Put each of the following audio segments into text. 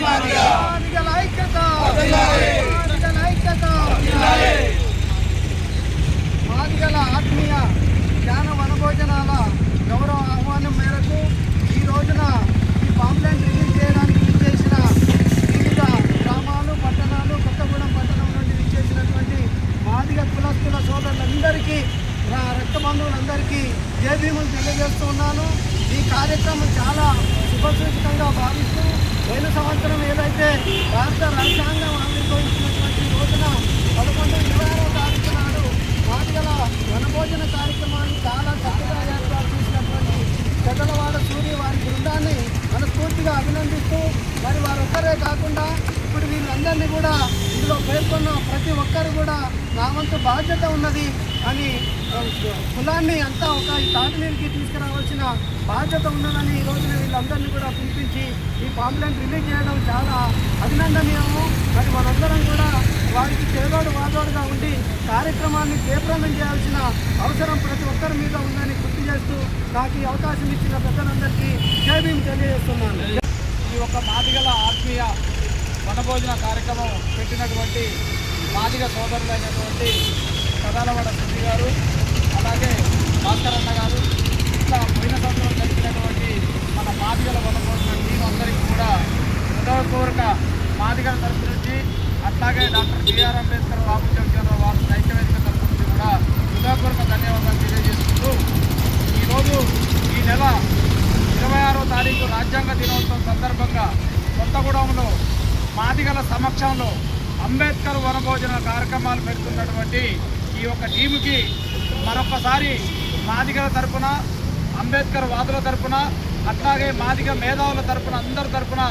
మాదిగల ఐక్యత, మాదిగల ఆత్మీయ జ్ఞాన వనభోజనాల గౌరవ ఆహ్వానం మేరకు ఈ రోజున ఈ పాంప్లెట్ రిలీజ్ చేయడానికి విచ్చేసిన వివిధ గ్రామాలు, పట్టణాలు, కొత్తగూడెం పట్టణం నుండి విచ్చేసినటువంటి మాదిగ కులస్తుల సోదరులందరికీ, రక్త బంధువులందరికీ జై భీములు తెలియజేస్తూ ఉన్నాను. ఈ కార్యక్రమం చాలా శుభసూచకంగా భావిస్తూ పోయిన సంవత్సరం ఏదైతే భారత రాజ్యాంగం ఆవిర్భవించినటువంటి రోజున 11/26వ తారీఖు నాడు మాదిగల వనభోజన కార్యక్రమాన్ని చాలా చక్కగా ఏర్పాటు చేసినటువంటి పెద్దలవాడ సూర్య వారి బృందాన్ని మనస్ఫూర్తిగా అభినందిస్తూ, మరి వారొక్కరే కాకుండా ఇప్పుడు వీళ్ళందరినీ కూడా ఇందులో పేర్కొన్న ప్రతి ఒక్కరు కూడా నా వంతు బాధ్యత ఉన్నది అని, కులాన్ని అంతా ఒక తాటినీరుకి తీసుకురావాల్సిన బాధ్యత ఉన్నదని ఈ రోజున వీళ్ళందరినీ కూడా పిలిపించి ఈ పాంప్లెట్ రిలీజ్ చేయడం చాలా అభినందనీయము. మరి మనందరం కూడా వారికి చేదోడు వాదోడుగా ఉండి కార్యక్రమాన్ని జయప్రదం చేయాల్సిన అవసరం ప్రతి ఒక్కరి మీద ఉందని గుర్తు చేస్తూ నాకు ఈ అవకాశం ఇచ్చిన పెద్దలందరికీ జై భీమ్ తెలియజేస్తున్నాను. ఈ యొక్క మాదిగల ఆత్మీయ వనభోజన కార్యక్రమం పెట్టినటువంటి మాదిగ సోదరులైనటువంటి కదాలవాడ సుద్ది గారు, అలాగే భాస్కర్ అన్న గారు, ఇట్లా పోయిన సంవత్సరం జరిగినటువంటి మన మాదిగల వనభోజన టీం అందరికీ కూడా హృదయపూర్వక మాదిగల తరఫు నుంచి, అట్లాగే డాక్టర్ బిఆర్ అంబేద్కర్ బాబు జగజ్జీవనరావు వారి ఐక్యవేదిక తరఫు నుంచి కూడా హృదయపూర్వక ధన్యవాదాలు తెలియజేసుకుంటూ, ఈరోజు ఈ నెల 26వ తారీఖు రాజ్యాంగ దినోత్సవం సందర్భంగా కొత్తగూడెంలో మాదిగల సమక్షంలో అంబేద్కర్ వనభోజన కార్యక్రమాలు పెడుతున్నటువంటి ఈ యొక్క టీముకి మరొకసారి మాదిగల తరపున, అంబేద్కర్ వాదుల తరపున, అట్లాగే మాదిగ మేధావుల తరపున, అందరి తరపున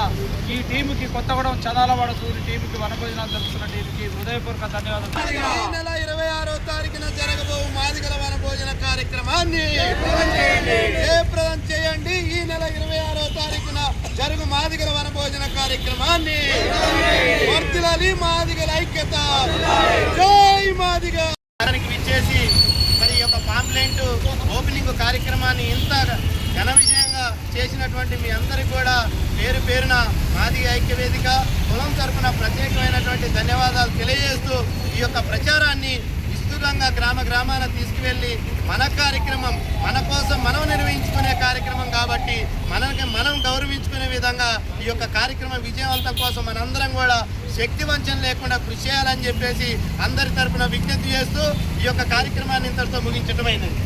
ఈ టీముకి కొత్తగూడెం చదాలవాడ సూరి టీముకి వనభోజనాలు జరుపుతున్న టీముకి హృదయపూర్వక ధన్యవాదాలు. ఈ నెల 26వ తారీఖున జరగబోవు మాదిగల వనభోజన కార్యక్రమాన్ని జయప్రదం చేయండి. ఈ నెల 26వ తారీఖున జరుగు మాదిగల వనభోజన కార్యక్రమాన్ని వర్ధిల్లాలి మాదిగల ఐక్యత, జై మాదిగ. విచ్చేసి మరి ఈ యొక్క పాంప్లెట్ ఓపెనింగ్ కార్యక్రమాన్ని ఇంత ఘన విజయంగా చేసినటువంటి మీ అందరికీ కూడా పేరు పేరున మాదిగ ఐక్యవేదిక కులం తరపున ప్రత్యేకమైనటువంటి ధన్యవాదాలు తెలియజేస్తూ, ఈ యొక్క ప్రచారాన్ని విస్తృతంగా గ్రామాన తీసుకువెళ్ళి మన కార్యక్రమం మన కోసం మనం నిర్వహించుకునే కార్యక్రమం కాబట్టి మనం గౌరవించుకునే విధంగా ఈ యొక్క కార్యక్రమం విజయవంతం కోసం మనందరం కూడా శక్తి వంచన లేకుండా కృషి చేయాలని చెప్పేసి అందరి తరపున విజ్ఞప్తి చేస్తూ ఈ యొక్క కార్యక్రమాన్ని ఇంతటితో ముగించడమైనది.